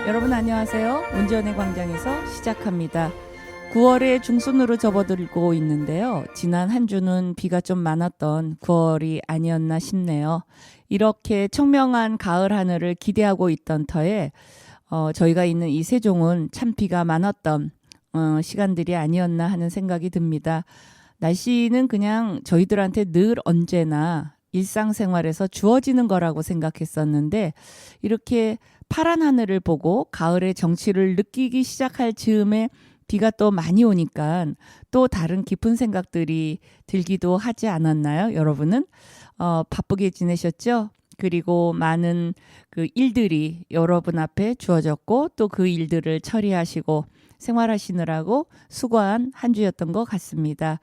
여러분 안녕하세요. 문지연의 광장에서 시작합니다. 9월의 중순으로 접어들고 있는데요. 지난 한 주는 비가 좀 많았던 9월이 아니었나 싶네요. 이렇게 청명한 가을 하늘을 기대하고 있던 터에 저희가 있는 이 세종은 참 비가 많았던 시간들이 아니었나 하는 생각이 듭니다. 날씨는 그냥 저희들한테 늘 언제나 일상생활에서 주어지는 거라고 생각했었는데 이렇게 파란 하늘을 보고 가을의 정취를 느끼기 시작할 즈음에 비가 또 많이 오니까 또 다른 깊은 생각들이 들기도 하지 않았나요? 여러분은 바쁘게 지내셨죠? 그리고 많은 그 일들이 여러분 앞에 주어졌고 또 그 일들을 처리하시고 생활하시느라고 수고한 한 주였던 것 같습니다.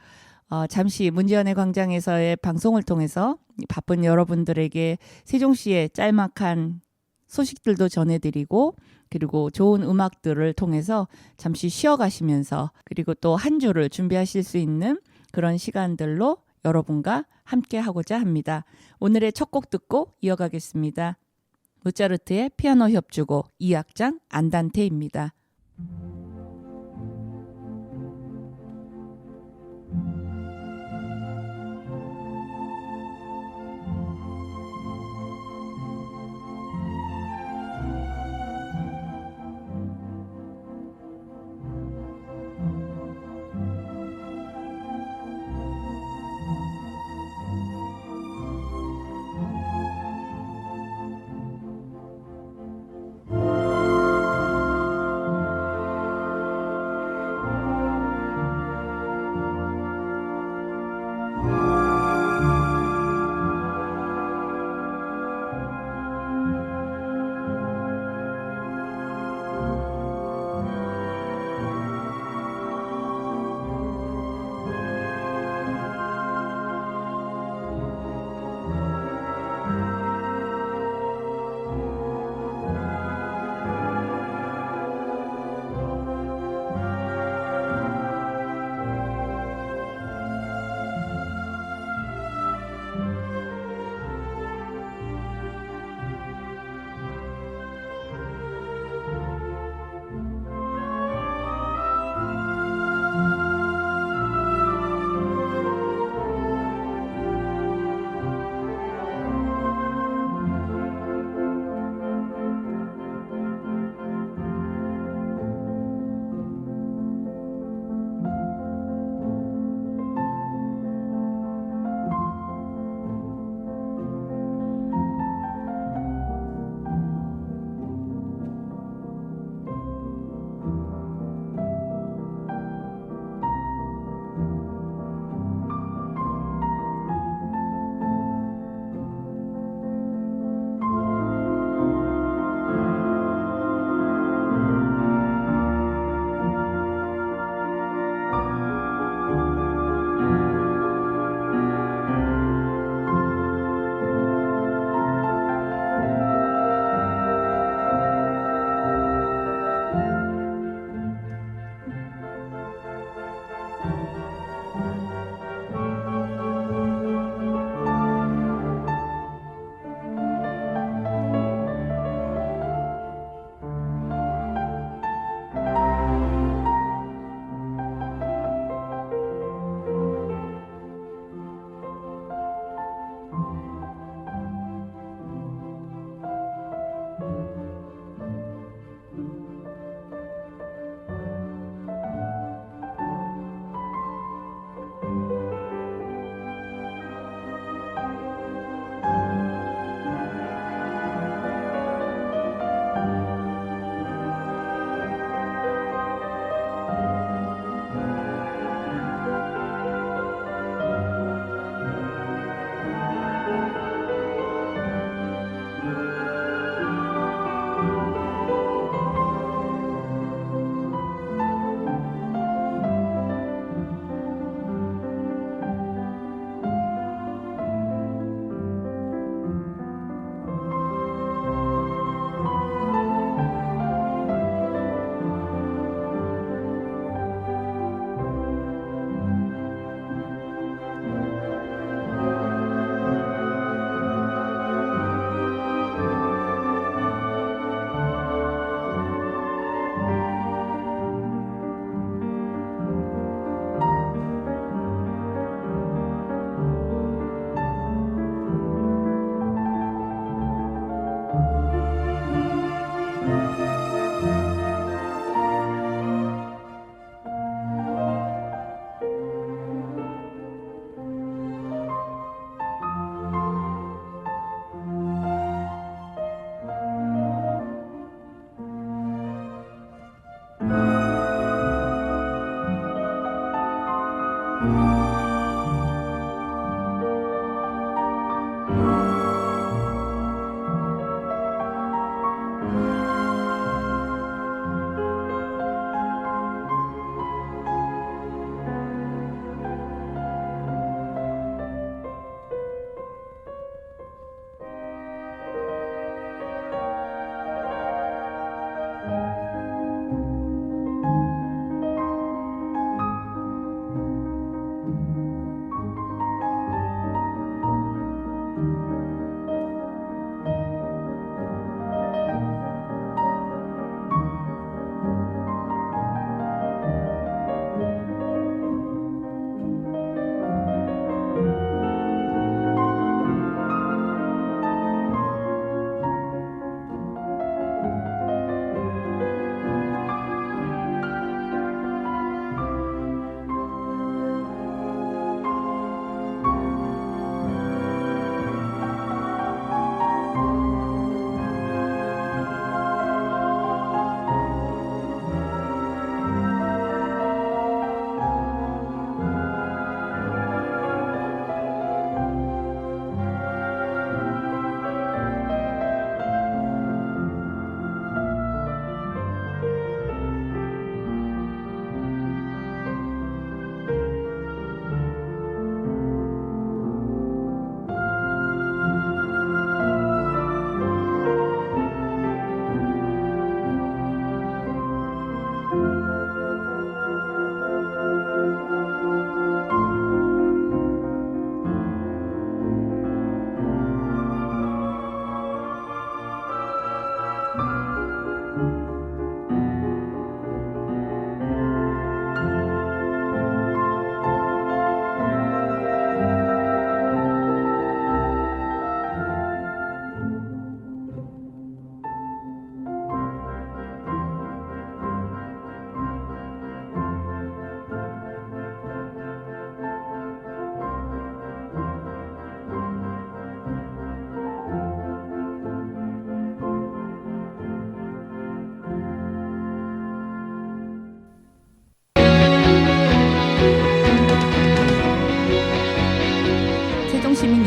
잠시 문지연의 광장에서의 방송을 통해서 바쁜 여러분들에게 세종시의 짤막한 소식들도 전해드리고 그리고 좋은 음악들을 통해서 잠시 쉬어가시면서 그리고 또 한 주를 준비하실 수 있는 그런 시간들로 여러분과 함께 하고자 합니다. 오늘의 첫 곡 듣고 이어가겠습니다. 모차르트의 피아노 협주곡 2악장 안단테입니다.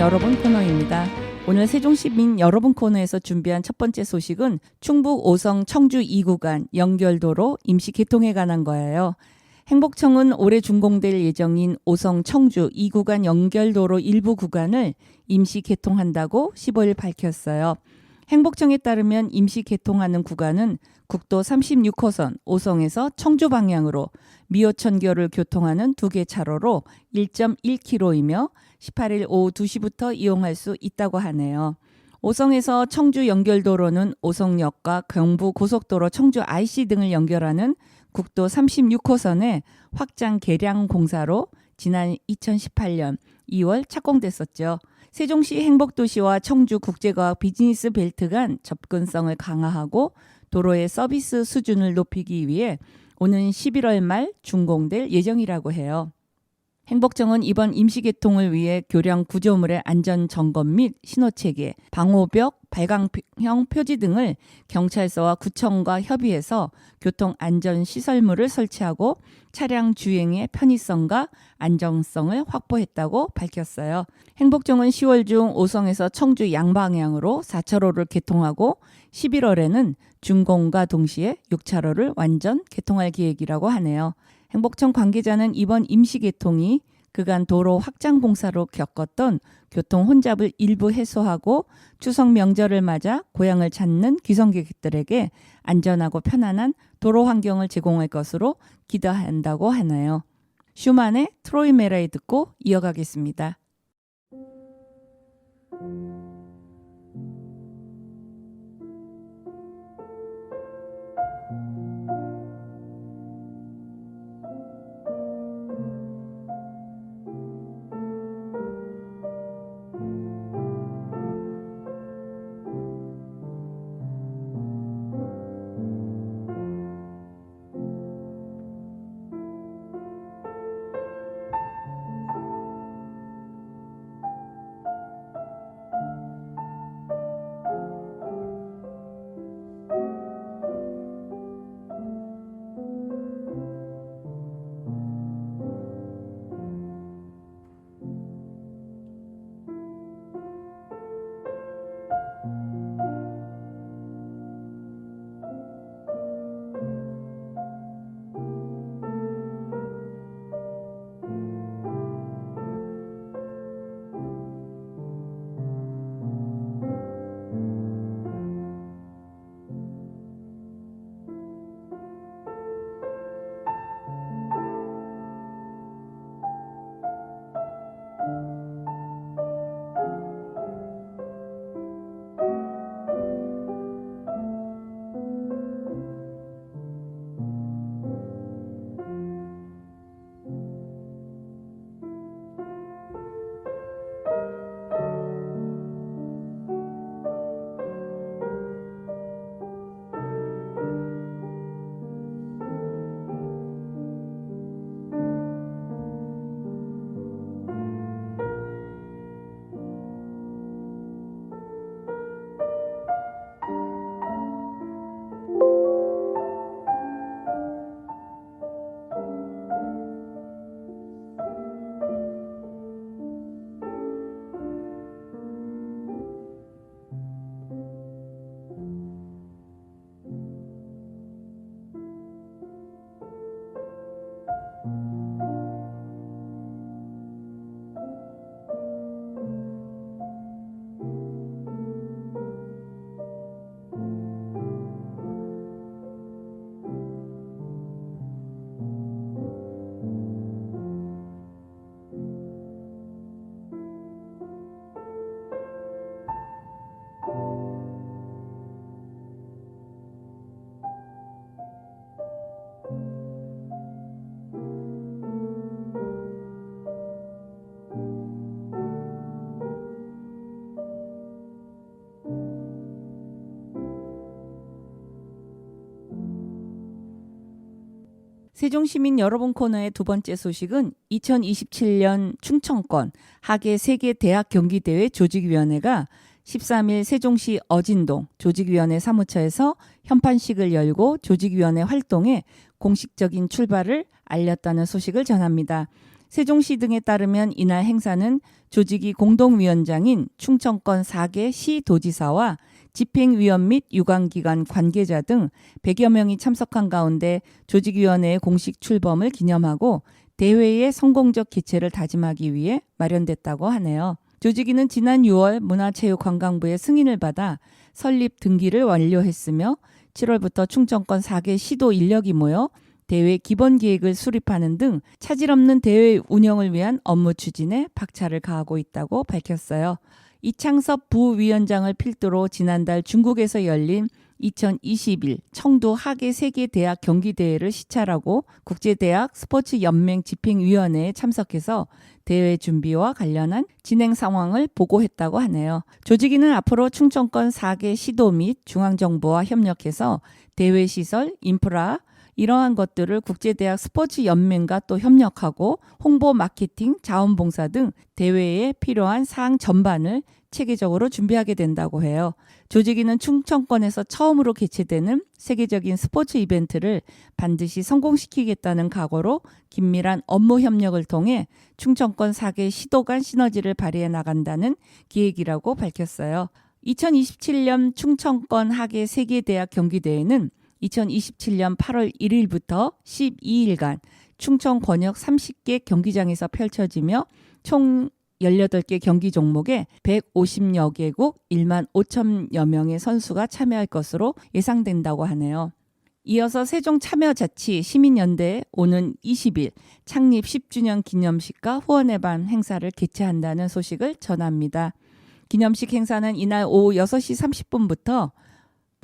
여러분 코너입니다. 오늘 세종시민 여러분 코너에서 준비한 첫 번째 소식은 충북 오성 청주 2구간 연결도로 임시 개통에 관한 거예요. 행복청은 올해 준공될 예정인 오성 청주 2구간 연결도로 일부 구간을 임시 개통한다고 15일 밝혔어요. 행복청에 따르면 임시 개통하는 구간은 국도 36호선 오성에서 청주 방향으로 미호천교를 교통하는 2개 차로로 1.1km이며 18일 오후 2시부터 이용할 수 있다고 하네요. 오성에서 청주 연결도로는 오성역과 경부고속도로 청주 IC 등을 연결하는 국도 36호선의 확장 개량 공사로 지난 2018년 2월 착공됐었죠. 세종시 행복도시와 청주 국제과학 비즈니스 벨트 간 접근성을 강화하고 도로의 서비스 수준을 높이기 위해 오는 11월 말 준공될 예정이라고 해요. 행복청은 이번 임시 개통을 위해 교량 구조물의 안전 점검 및 신호체계, 방호벽, 발광형 표지 등을 경찰서와 구청과 협의해서 교통 안전 시설물을 설치하고 차량 주행의 편의성과 안정성을 확보했다고 밝혔어요. 행복청은 10월 중 오성에서 청주 양방향으로 4차로를 개통하고 11월에는 준공과 동시에 6차로를 완전 개통할 계획이라고 하네요. 행복청 관계자는 이번 임시 개통이 그간 도로 확장 공사로 겪었던 교통 혼잡을 일부 해소하고 추석 명절을 맞아 고향을 찾는 귀성객들에게 안전하고 편안한 도로 환경을 제공할 것으로 기대한다고 하네요. 슈만의 트로이 메라이 듣고 이어가겠습니다. 세종시민 여러분 코너의 두 번째 소식은 2027년 충청권 하계 세계 대학 경기대회 조직위원회가 13일 세종시 어진동 조직위원회 사무처에서 현판식을 열고 조직위원회 활동에 공식적인 출발을 알렸다는 소식을 전합니다. 세종시 등에 따르면 이날 행사는 조직위 공동위원장인 충청권 4개 시도지사와 집행위원 및 유관기관 관계자 등 100여 명이 참석한 가운데 조직위원회의 공식 출범을 기념하고 대회의 성공적 개최를 다짐하기 위해 마련됐다고 하네요. 조직위는 지난 6월 문화체육관광부의 승인을 받아 설립 등기를 완료했으며 7월부터 충청권 4개 시도 인력이 모여 대회 기본 계획을 수립하는 등 차질 없는 대회 운영을 위한 업무 추진에 박차를 가하고 있다고 밝혔어요. 이창섭 부위원장을 필두로 지난달 중국에서 열린 2021 청도 하계 세계대학 경기대회를 시찰하고 국제대학 스포츠연맹 집행위원회에 참석해서 대회 준비와 관련한 진행 상황을 보고했다고 하네요. 조직위는 앞으로 충청권 4개 시도 및 중앙정부와 협력해서 대회 시설, 인프라, 이러한 것들을 국제대학 스포츠연맹과 또 협력하고 홍보, 마케팅, 자원봉사 등 대회에 필요한 사항 전반을 체계적으로 준비하게 된다고 해요. 조직위는 충청권에서 처음으로 개최되는 세계적인 스포츠 이벤트를 반드시 성공시키겠다는 각오로 긴밀한 업무 협력을 통해 충청권 4개 시도 간 시너지를 발휘해 나간다는 기획이라고 밝혔어요. 2027년 충청권 하계 세계대학 경기대회는 2027년 8월 1일부터 12일간 충청 권역 30개 경기장에서 펼쳐지며 총 18개 경기 종목에 150여 개국 1만 5천여 명의 선수가 참여할 것으로 예상된다고 하네요. 이어서 세종참여자치 시민연대에 오는 20일 창립 10주년 기념식과 후원의 밤 행사를 개최한다는 소식을 전합니다. 기념식 행사는 이날 오후 6시 30분부터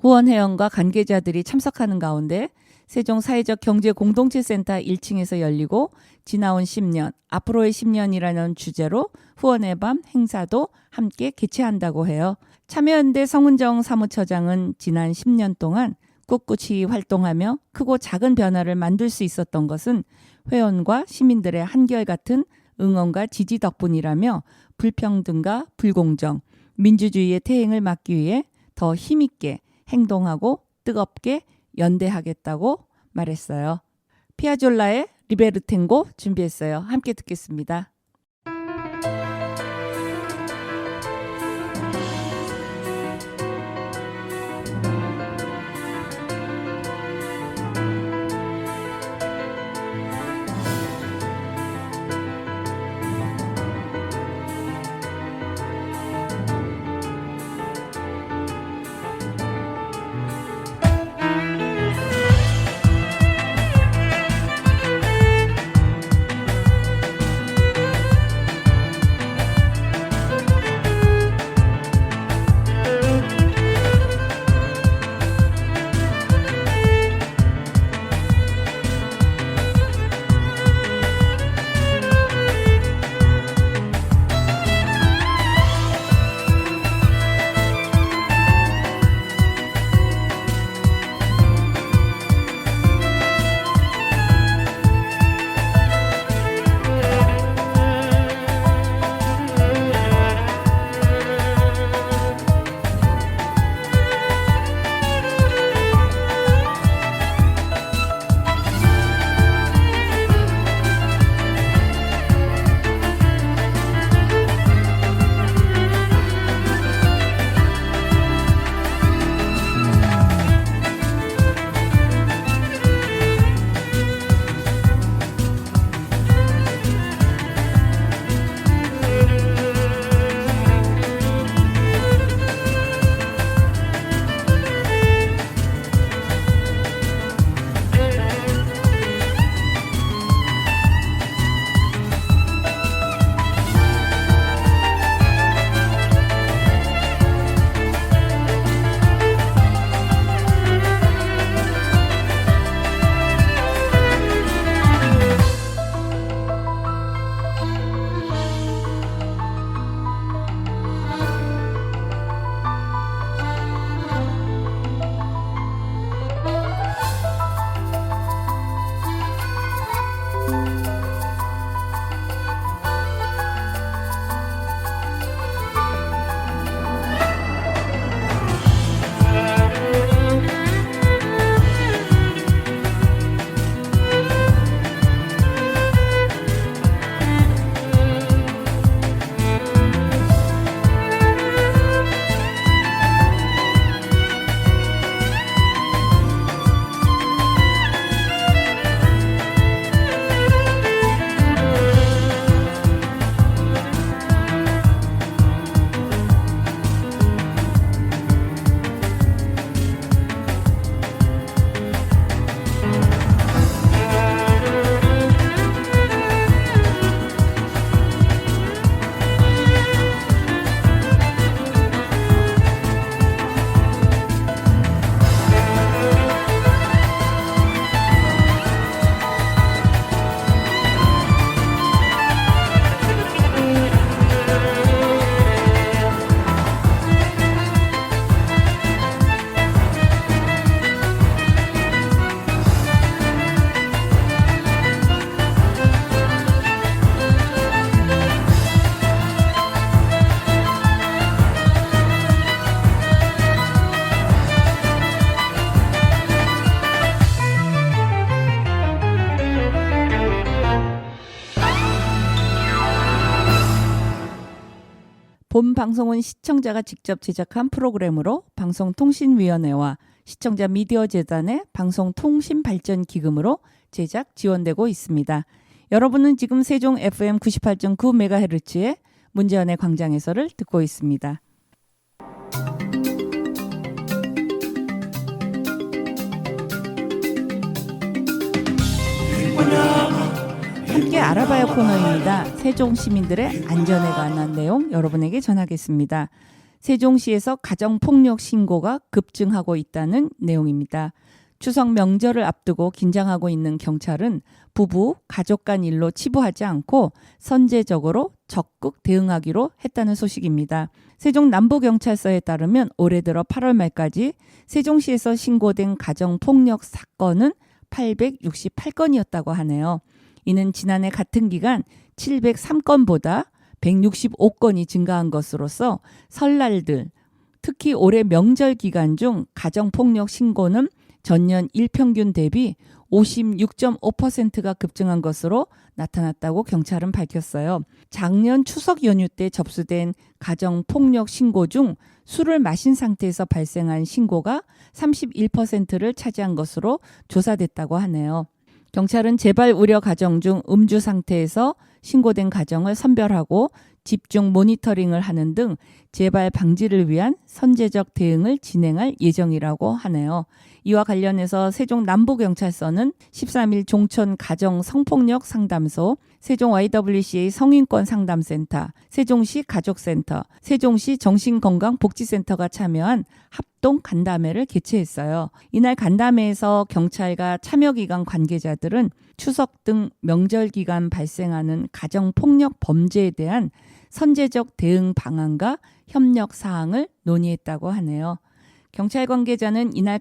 후원회원과 관계자들이 참석하는 가운데 세종 사회적 경제 공동체 센터 1층에서 열리고 지나온 10년, 앞으로의 10년이라는 주제로 후원의 밤 행사도 함께 개최한다고 해요. 참여연대 성은정 사무처장은 지난 10년 동안 꿋꿋이 활동하며 크고 작은 변화를 만들 수 있었던 것은 회원과 시민들의 한결같은 응원과 지지 덕분이라며 불평등과 불공정, 민주주의의 퇴행을 막기 위해 더 힘있게 행동하고 뜨겁게 연대하겠다고 말했어요. 피아졸라의 리베르탱고 준비했어요. 함께 듣겠습니다. 본 방송은 시청자가 직접 제작한 프로그램으로 방송통신위원회와 시청자 미디어재단의 방송통신발전기금으로 제작 지원되고 있습니다. 여러분은 지금 세종 FM 98.9MHz의 문제연의 광장에서를 듣고 있습니다. 함께 알아봐야 코너입니다. 세종 시민들의 안전에 관한 내용 여러분에게 전하겠습니다. 세종시에서 가정폭력 신고가 급증하고 있다는 내용입니다. 추석 명절을 앞두고 긴장하고 있는 경찰은 부부, 가족 간 일로 치부하지 않고 선제적으로 적극 대응하기로 했다는 소식입니다. 세종 남부경찰서에 따르면 올해 들어 8월 말까지 세종시에서 신고된 가정폭력 사건은 868건이었다고 하네요. 이는 지난해 같은 기간 703건보다 165건이 증가한 것으로서 설날들, 특히 올해 명절 기간 중 가정폭력 신고는 전년 일평균 대비 56.5%가 급증한 것으로 나타났다고 경찰은 밝혔어요. 작년 추석 연휴 때 접수된 가정폭력 신고 중 술을 마신 상태에서 발생한 신고가 31%를 차지한 것으로 조사됐다고 하네요. 경찰은 재발 우려 가정 중 음주 상태에서 신고된 가정을 선별하고 집중 모니터링을 하는 등 재발 방지를 위한 선제적 대응을 진행할 예정이라고 하네요. 이와 관련해서 세종 남부경찰서는 13일 종천 가정 성폭력 상담소, 세종 YWCA 성인권 상담센터, 세종시 가족센터, 세종시 정신건강복지센터가 참여한 합동 간담회를 개최했어요. 이날 간담회에서 경찰과 참여기관 관계자들은 추석 등 명절 기간 발생하는 가정폭력 범죄에 대한 선제적 대응 방안과 협력 사항을 논의했다고 하네요. 경찰 관계자는 이날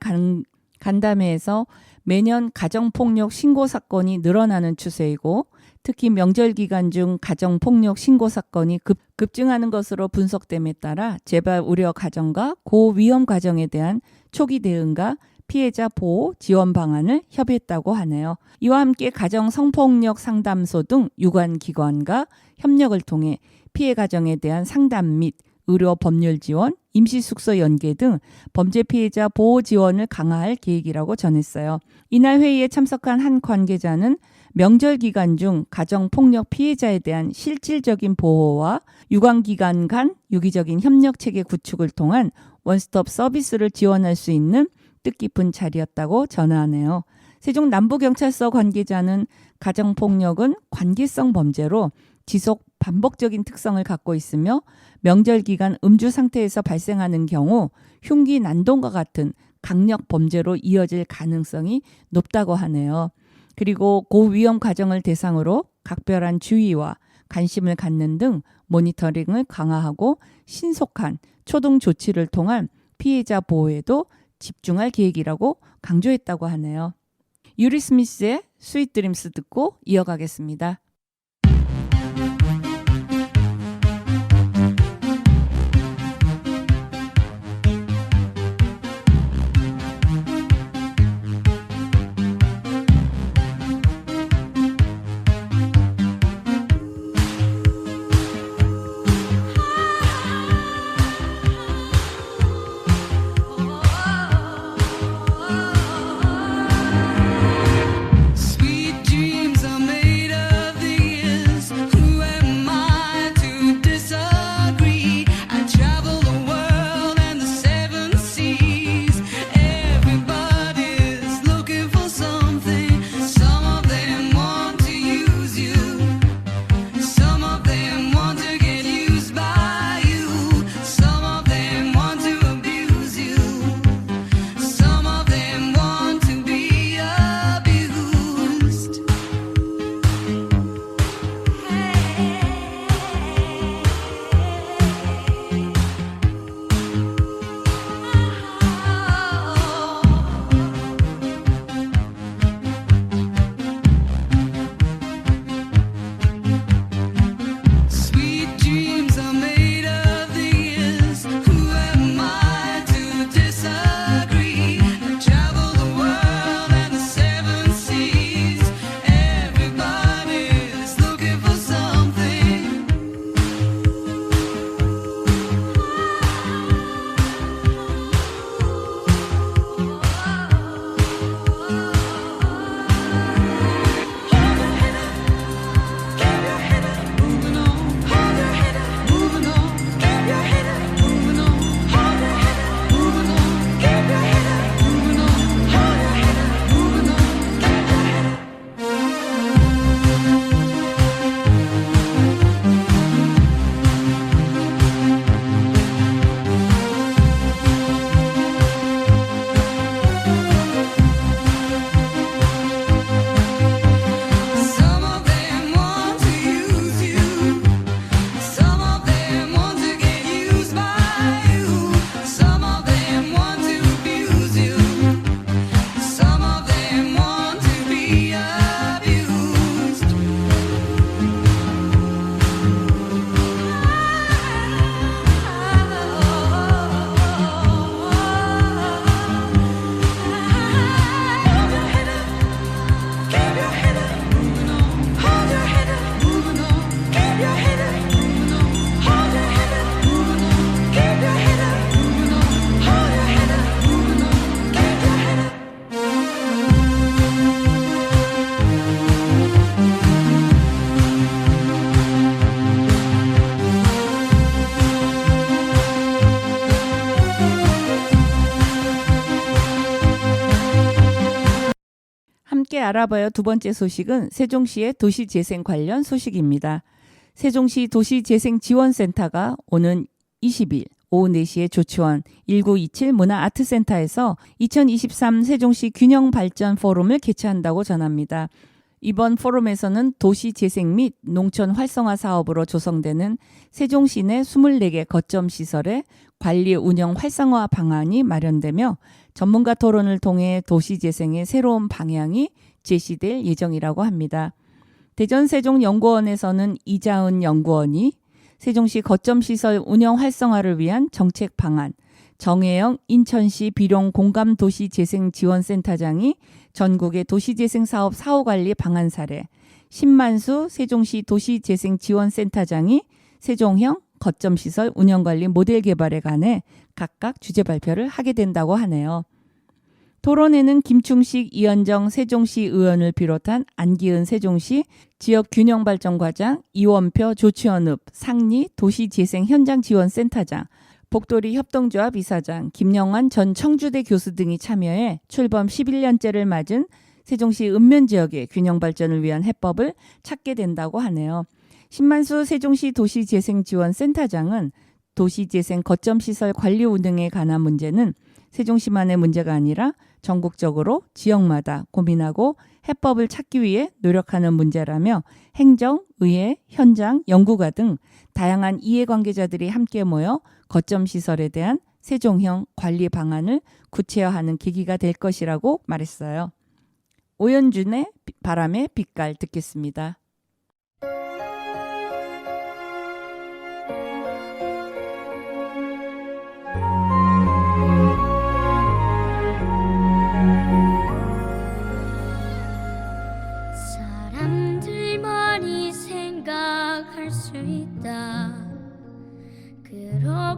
간담회에서 매년 가정폭력 신고 사건이 늘어나는 추세이고 특히 명절 기간 중 가정폭력 신고 사건이 급증하는 것으로 분석됨에 따라 재발 우려 가정과 고위험 가정에 대한 초기 대응과 피해자 보호 지원 방안을 협의했다고 하네요. 이와 함께 가정 성폭력 상담소 등 유관 기관과 협력을 통해 피해 가정에 대한 상담 및 의료 법률 지원, 임시숙소 연계 등 범죄 피해자 보호 지원을 강화할 계획이라고 전했어요. 이날 회의에 참석한 한 관계자는 명절 기간 중 가정폭력 피해자에 대한 실질적인 보호와 유관기관 간 유기적인 협력체계 구축을 통한 원스톱 서비스를 지원할 수 있는 뜻깊은 자리였다고 전하네요. 세종 남부경찰서 관계자는 가정폭력은 관계성 범죄로 지속 반복적인 특성을 갖고 있으며 명절 기간 음주 상태에서 발생하는 경우 흉기 난동과 같은 강력 범죄로 이어질 가능성이 높다고 하네요. 그리고 고위험 가정을 대상으로 각별한 주의와 관심을 갖는 등 모니터링을 강화하고 신속한 초동 조치를 통한 피해자 보호에도 집중할 계획이라고 강조했다고 하네요. 유리 스미스의 스윗 드림스 듣고 이어가겠습니다. Sweet dreams are made of 함께 알아봐요. 두 번째 소식은 세종시의 도시재생 관련 소식입니다. 세종시 도시재생지원센터가 오는 20일 오후 4시에 조치원 1927 문화아트센터에서 2023 세종시 균형발전 포럼을 개최한다고 전합니다. 이번 포럼에서는 도시재생 및 농촌 활성화 사업으로 조성되는 세종시 내 24개 거점 시설의 관리 운영 활성화 방안이 마련되며 전문가 토론을 통해 도시재생의 새로운 방향이 제시될 예정이라고 합니다. 대전세종연구원에서는 이자은 연구원이 세종시 거점시설 운영 활성화를 위한 정책 방안, 정혜영 인천시 비룡 공감도시재생지원센터장이 전국의 도시재생 사업 사후관리 방안 사례, 신만수 세종시 도시재생지원센터장이 세종형 거점시설 운영관리 모델 개발에 관해 각각 주제 발표를 하게 된다고 하네요. 토론회는 김충식, 이현정 세종시 의원을 비롯한 안기은 세종시 지역균형발전과장, 이원표 조치원읍 상리 도시재생현장지원센터장, 복도리 협동조합 이사장, 김영환 전 청주대 교수 등이 참여해 출범 11년째를 맞은 세종시 읍면지역의 균형발전을 위한 해법을 찾게 된다고 하네요. 신만수 세종시 도시재생지원센터장은 도시재생 거점시설 관리 운영에 관한 문제는 세종시만의 문제가 아니라 전국적으로 지역마다 고민하고 해법을 찾기 위해 노력하는 문제라며 행정, 의회, 현장, 연구가 등 다양한 이해관계자들이 함께 모여 거점시설에 대한 세종형 관리 방안을 구체화하는 계기가 될 것이라고 말했어요. 오연준의 바람의 빛깔 듣겠습니다.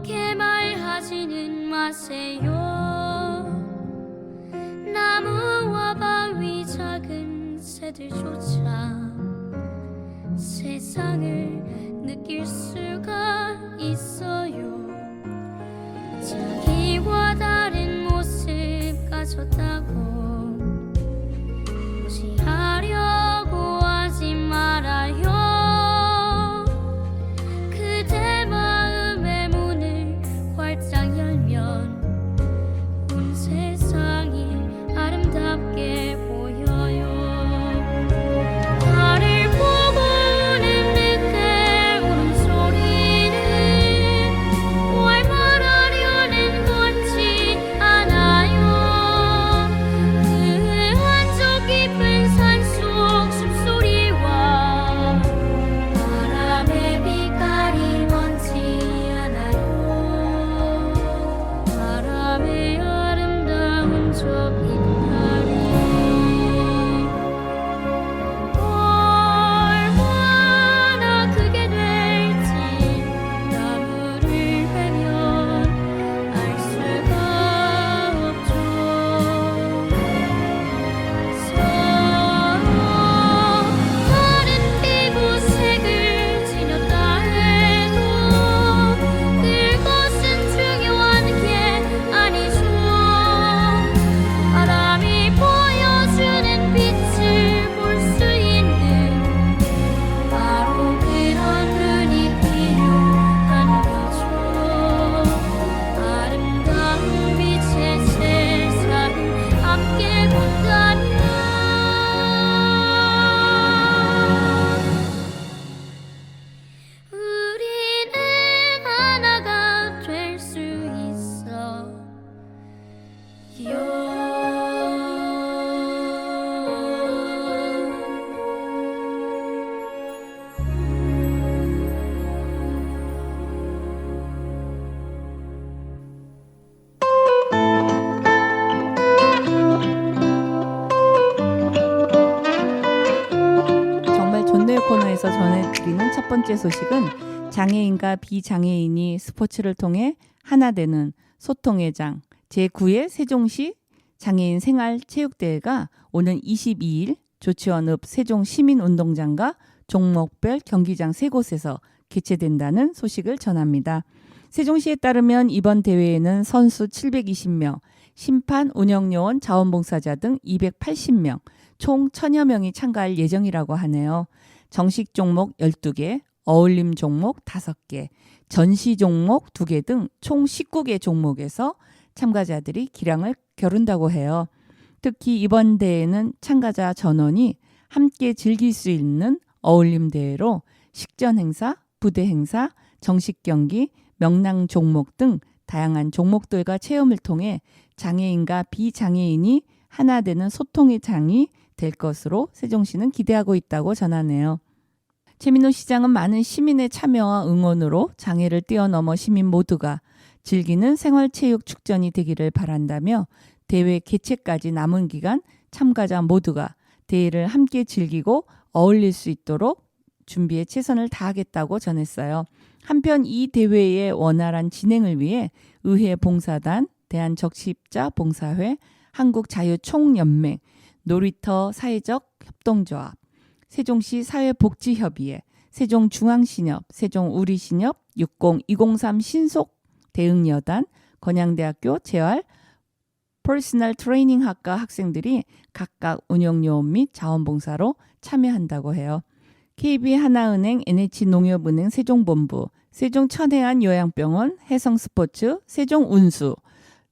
그렇게 말하지는 마세요. 나무와 바위 작은 새들조차 세상을 느낄 수가 있어요. 자기와 다른 모습 가졌다고 무시하려고 하지 말아요. 코너에서 전해드리는 첫 번째 소식은 장애인과 비장애인이 스포츠를 통해 하나 되는 소통의 장 제9회 세종시 장애인 생활체육대회가 오는 22일 조치원읍 세종시민운동장과 종목별 경기장 3곳에서 개최된다는 소식을 전합니다. 세종시에 따르면 이번 대회에는 선수 720명, 심판, 운영요원, 자원봉사자 등 280명, 총 1000여 명이 참가할 예정이라고 하네요. 정식 종목 12개, 어울림 종목 5개, 전시 종목 2개 등 총 19개 종목에서 참가자들이 기량을 겨룬다고 해요. 특히 이번 대회는 참가자 전원이 함께 즐길 수 있는 어울림 대회로 식전 행사, 부대 행사, 정식 경기, 명랑 종목 등 다양한 종목들과 체험을 통해 장애인과 비장애인이 하나 되는 소통의 장이 될 것으로 세종시는 기대하고 있다고 전하네요. 최민호 시장은 많은 시민의 참여와 응원으로 장애를 뛰어넘어 시민 모두가 즐기는 생활체육 축전이 되기를 바란다며 대회 개최까지 남은 기간 참가자 모두가 대회를 함께 즐기고 어울릴 수 있도록 준비에 최선을 다하겠다고 전했어요. 한편 이 대회의 원활한 진행을 위해 의회 봉사단, 대한적십자봉사회, 한국자유총연맹, 놀이터 사회적 협동조합, 세종시 사회복지협의회, 세종중앙시협, 세종우리시협, 60203 신속 대응여단, 건양대학교 재활 퍼스널 트레이닝 학과 학생들이 각각 운영요원 및 자원봉사로 참여한다고 해요. KB 하나은행, NH농협은행 세종본부, 세종천혜안 요양병원, 해성스포츠, 세종운수,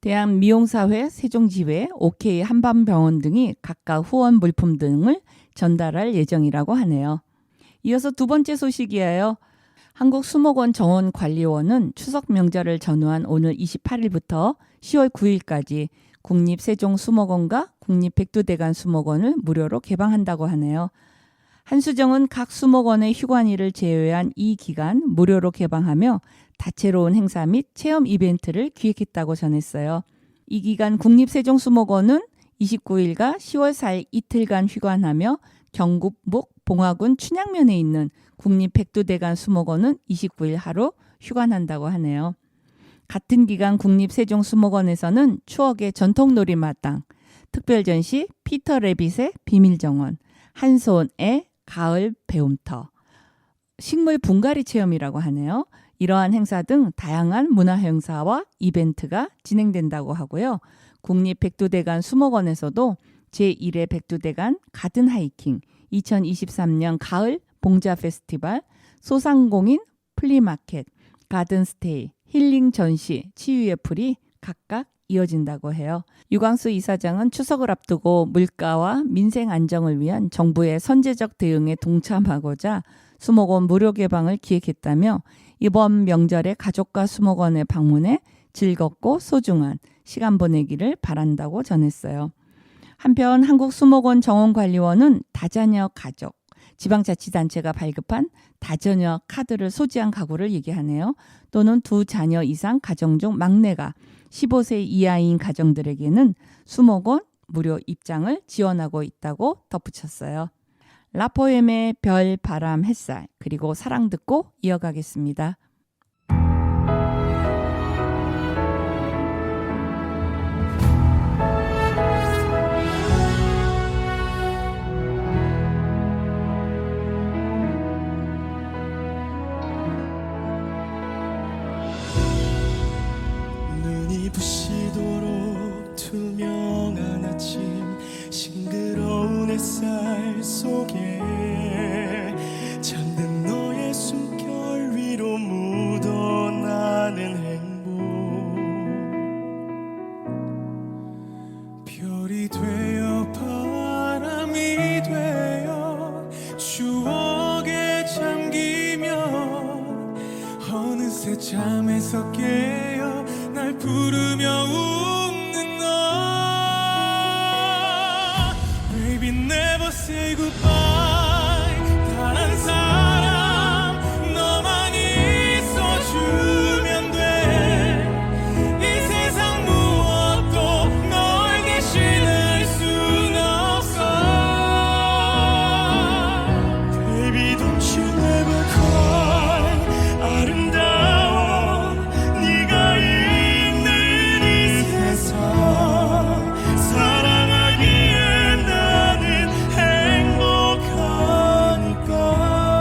대한미용사회, 세종지회, OK 한밤병원 등이 각각 후원 물품 등을 전달할 예정이라고 하네요. 이어서 두 번째 소식이에요. 한국수목원 정원관리원은 추석 명절을 전후한 오늘 28일부터 10월 9일까지 국립세종수목원과 국립백두대간 수목원을 무료로 개방한다고 하네요. 한수정은 각 수목원의 휴관일을 제외한 이 기간 무료로 개방하며 다채로운 행사 및 체험 이벤트를 기획했다고 전했어요. 이 기간 국립세종수목원은 29일과 10월 4일 이틀간 휴관하며 경북북 봉화군 춘향면에 있는 국립백두대간 수목원은 29일 하루 휴관한다고 하네요. 같은 기간 국립세종수목원에서는 추억의 전통놀이마당, 특별전시 피터 레빗의 비밀정원, 한손의 가을 배움터, 식물 분갈이 체험이라고 하네요. 이러한 행사 등 다양한 문화 행사와 이벤트가 진행된다고 하고요. 국립백두대간 수목원에서도 제1회 백두대간 가든 하이킹, 2023년 가을 봉자 페스티벌, 소상공인 플리마켓, 가든 스테이, 힐링 전시, 치유의 풀이 각각 이어진다고 해요. 유광수 이사장은 추석을 앞두고 물가와 민생 안정을 위한 정부의 선제적 대응에 동참하고자 수목원 무료 개방을 기획했다며 이번 명절에 가족과 수목원에 방문해 즐겁고 소중한 시간 보내기를 바란다고 전했어요. 한편 한국수목원 정원관리원은 다자녀 가족, 지방자치단체가 발급한 다자녀 카드를 소지한 가구를 얘기하네요. 또는 2자녀 이상 가정 중 막내가 15세 이하인 가정들에게는 수목원 무료 입장을 지원하고 있다고 덧붙였어요. 라포엠의 별, 바람, 햇살, 그리고 사랑 듣고 이어가겠습니다. 눈이 부시도록 투명한 아침, 싱그러운 햇살 속에 잠든 너의 숨결 위로 묻어나는 행복, 별이 되어 바람이 되어 추억에 잠기며 어느새 잠에서 깨어 날 부르며 웃는 너. Baby never say goodbye. 단 한 사람 너만 있어주면 돼. 이 세상 무엇도 널 대신할 순 없어. Baby don't you ever cry. 아름다워 네가 있는 이 세상, 사랑하기에 나는 행복하니까.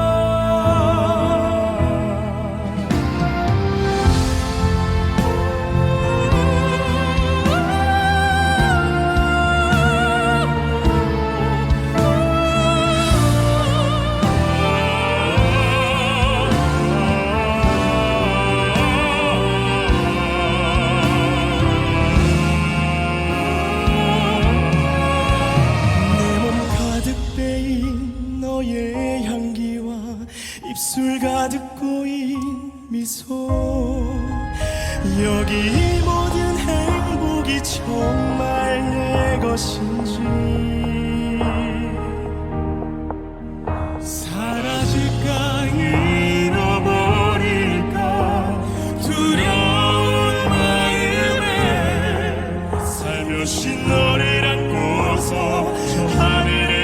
여기 이 모든 행복이 정말 내 것인지 사라질까 잃어버릴까 두려운 마음에 살며시 너를 안고서 하늘을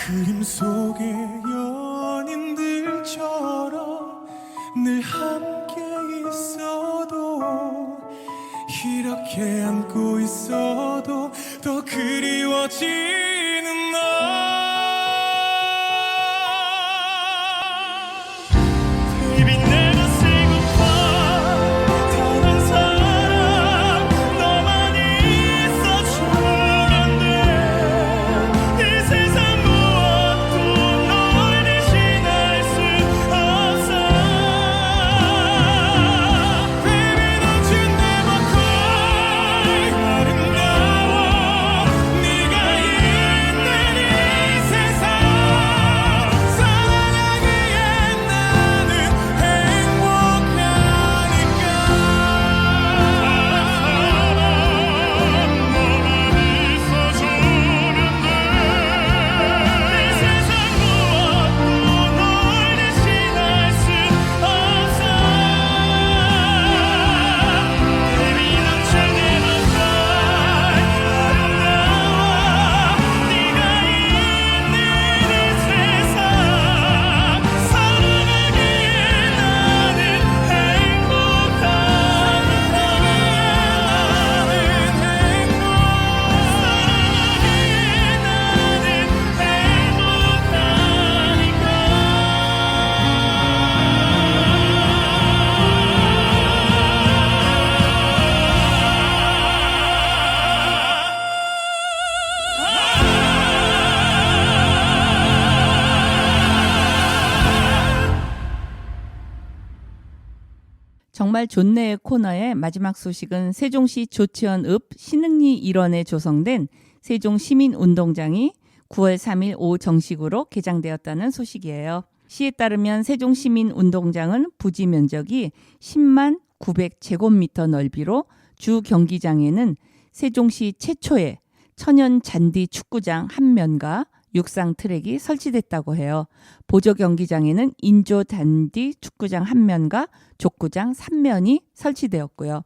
그림 속의 연인들처럼 늘 함께 있어도 이렇게 안고 있어도 더 그리워지는 너 Baby 내가 쓰고파 단 한 사람 너만이 있어주면 돼 이 세상 정말 좋네의 코너의 마지막 소식은 세종시 조치원읍 신흥리 일원에 조성된 세종시민운동장이 9월 3일 오후 정식으로 개장되었다는 소식이에요. 시에 따르면 세종시민운동장은 부지 면적이 10만 900제곱미터 넓이로 주 경기장에는 세종시 최초의 천연 잔디 축구장 한 면과 육상 트랙이 설치됐다고 해요. 보조 경기장에는 인조 잔디 축구장 한 면과 족구장 3면이 설치되었고요.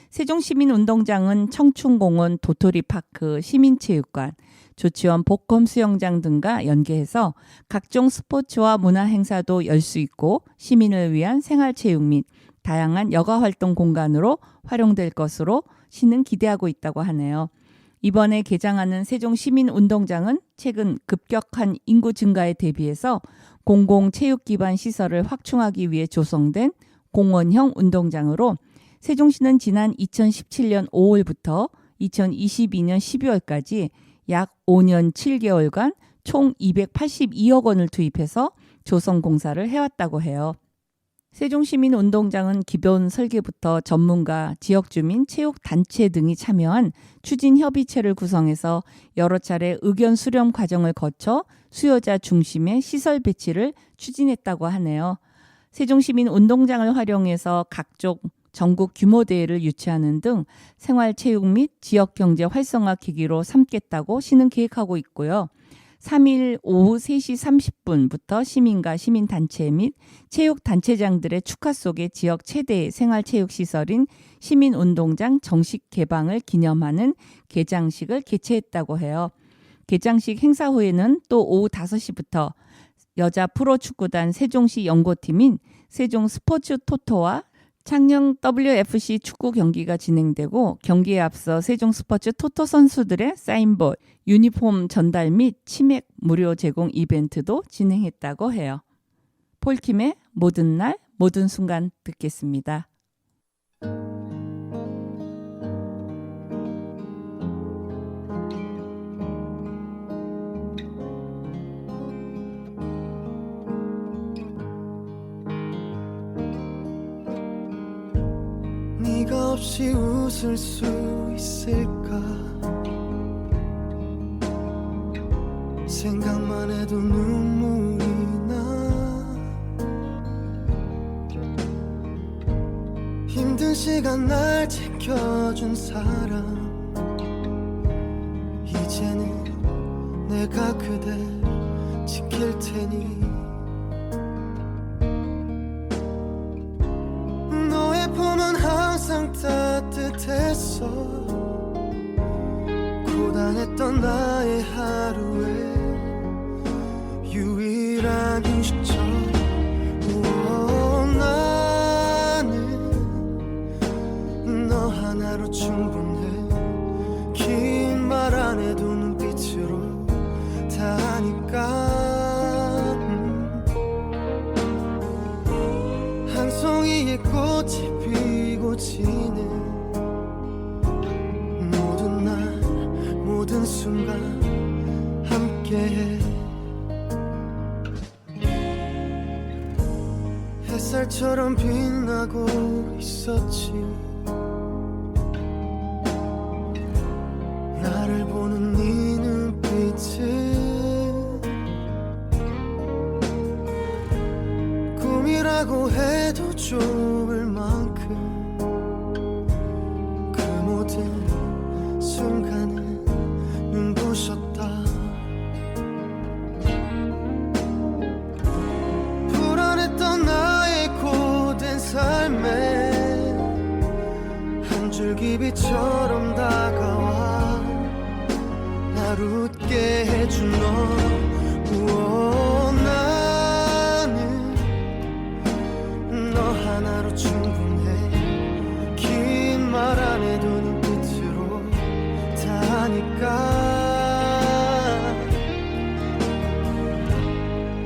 세종시민운동장은 청춘공원, 도토리파크, 시민체육관, 조치원 복검 수영장 등과 연계해서 각종 스포츠와 문화 행사도 열 수 있고 시민을 위한 생활체육 및 다양한 여가활동 공간으로 활용될 것으로 시는 기대하고 있다고 하네요. 이번에 개장하는 세종시민운동장은 최근 급격한 인구 증가에 대비해서 공공체육 기반 시설을 확충하기 위해 조성된 공원형 운동장으로 세종시는 지난 2017년 5월부터 2022년 12월까지 약 5년 7개월간 총 282억 원을 투입해서 조성 공사를 해왔다고 해요. 세종시민운동장은 기본 설계부터 전문가, 지역주민, 체육단체 등이 참여한 추진협의체를 구성해서 여러 차례 의견 수렴 과정을 거쳐 수요자 중심의 시설 배치를 추진했다고 하네요. 세종시민운동장을 활용해서 각종 전국 규모 대회를 유치하는 등 생활체육 및 지역경제 활성화 계기로 삼겠다고 시는 계획하고 있고요. 3일 오후 3시 30분부터 시민과 시민단체 및 체육단체장들의 축하 속에 지역 최대의 생활체육시설인 시민운동장 정식 개방을 기념하는 개장식을 개최했다고 해요. 개장식 행사 후에는 또 오후 5시부터 여자 프로축구단 세종시 연고팀인 세종 스포츠 토토와 창녕 WFC 축구 경기가 진행되고 경기에 앞서 세종 스포츠 토토 선수들의 사인볼, 유니폼 전달 및 치맥 무료 제공 이벤트도 진행했다고 해요. 폴킴의 모든 날, 모든 순간 듣겠습니다. 네가 없이 웃을 수 있을까 생각만 해도 눈물이 나 힘든 시간 날 지켜준 사람 이제는 내가 그댈 지킬 테니 너의 품은 항상 따뜻했어 고단했던 나의 하루에 유일한 휴식처 나는 너 하나로 충분해 긴 말 안 해도 눈빛으로 다 하니까 한 송이의 꽃이 피고 지는 모든 날 모든 순간 함께해 햇살처럼 빛나고 있었지 나를 보는 네 눈빛은 꿈이라고 해도 좋을 만큼 그 모든 순간은 눈부셨다 불안했던 나의 고된 삶에 한 줄기비처럼 다가와 날 웃게 해준 너 나는 너 하나로 충분해 긴 말 안 해도 눈빛으로 다 하니까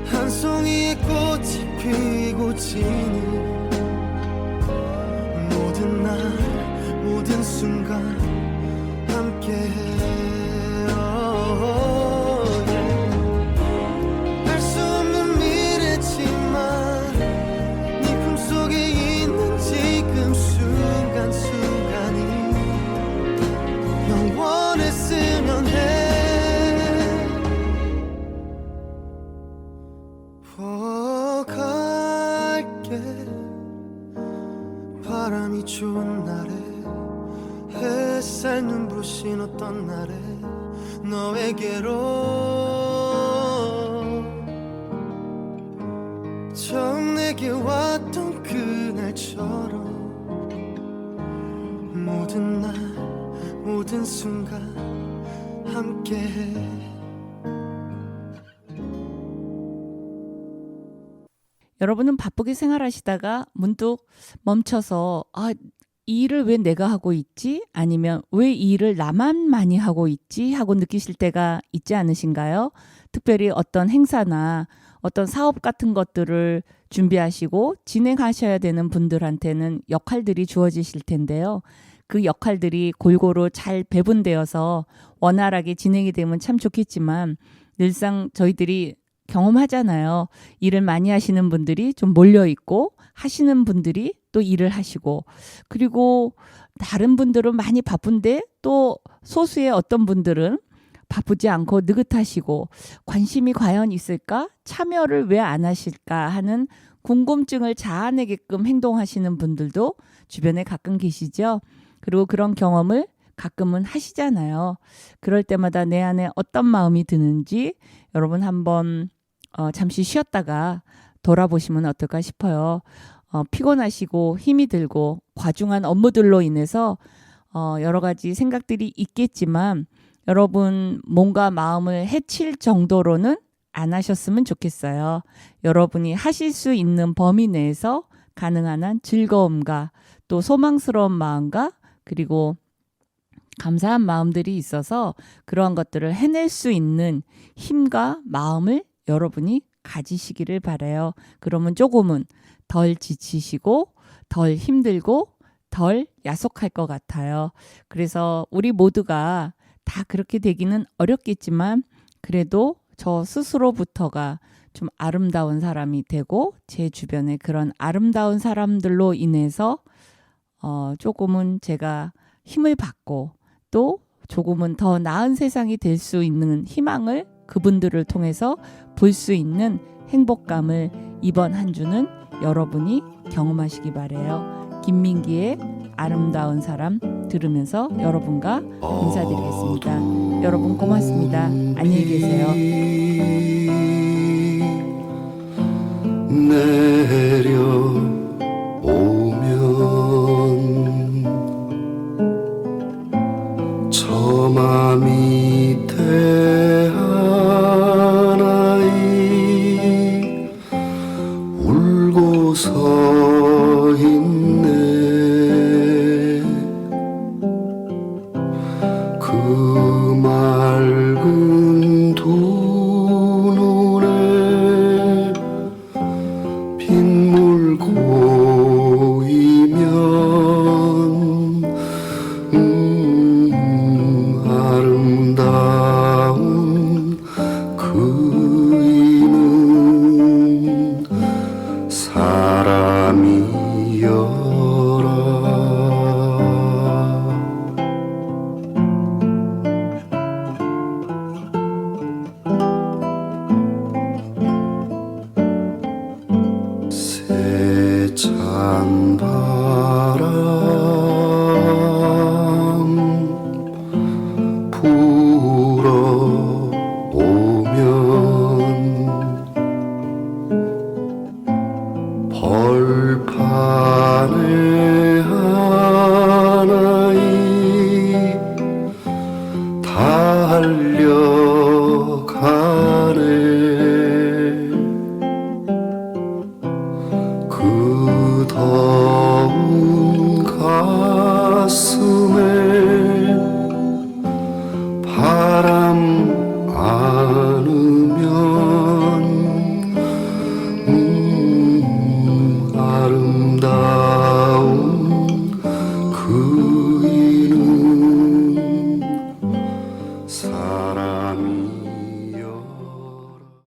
한 송이의 꽃이 피고 지는 모든 날 모든 순간 함께해 알 수 없는 미래지만 네 품속에 있는 지금 순간순간이 영원했으면 해 갈게 바람이 좋은 날에 햇살 눈부신 어떤 날에 너에게로 처음 내게 왔던 그날처럼 모든 날 모든 순간 함께해 여러분은 바쁘게 생활하시다가 문득 멈춰서 이 일을 왜 내가 하고 있지? 아니면 왜 이 일을 나만 많이 하고 있지? 하고 느끼실 때가 있지 않으신가요? 특별히 어떤 행사나 어떤 사업 같은 것들을 준비하시고 진행하셔야 되는 분들한테는 역할들이 주어지실 텐데요. 그 역할들이 골고루 잘 배분되어서 원활하게 진행이 되면 참 좋겠지만 늘상 저희들이 경험하잖아요. 일을 많이 하시는 분들이 좀 몰려있고 하시는 분들이 또 일을 하시고 그리고 다른 분들은 많이 바쁜데 또 소수의 어떤 분들은 바쁘지 않고 느긋하시고 관심이 과연 있을까? 참여를 왜 안 하실까 하는 궁금증을 자아내게끔 행동하시는 분들도 주변에 가끔 계시죠. 그리고 그런 경험을 가끔은 하시잖아요. 그럴 때마다 내 안에 어떤 마음이 드는지 여러분 한번 잠시 쉬었다가 돌아보시면 어떨까 싶어요. 피곤하시고 힘이 들고 과중한 업무들로 인해서 여러 가지 생각들이 있겠지만 여러분 몸과 마음을 해칠 정도로는 안 하셨으면 좋겠어요. 여러분이 하실 수 있는 범위 내에서 가능한 한 즐거움과 또 소망스러운 마음과 그리고 감사한 마음들이 있어서 그러한 것들을 해낼 수 있는 힘과 마음을 여러분이 가지시기를 바라요. 그러면 조금은 덜 지치시고 덜 힘들고 덜 야속할 것 같아요. 그래서 우리 모두가 다 그렇게 되기는 어렵겠지만 그래도 저 스스로부터가 좀 아름다운 사람이 되고 제 주변에 그런 아름다운 사람들로 인해서 조금은 제가 힘을 받고 또 조금은 더 나은 세상이 될 수 있는 희망을 그분들을 통해서 볼 수 있는 행복감을 이번 한 주는 여러분이 경험하시기 바래요. 김민기의 아름다운 사람 들으면서 여러분과 인사드리겠습니다. 여러분 고맙습니다. 안녕히 계세요.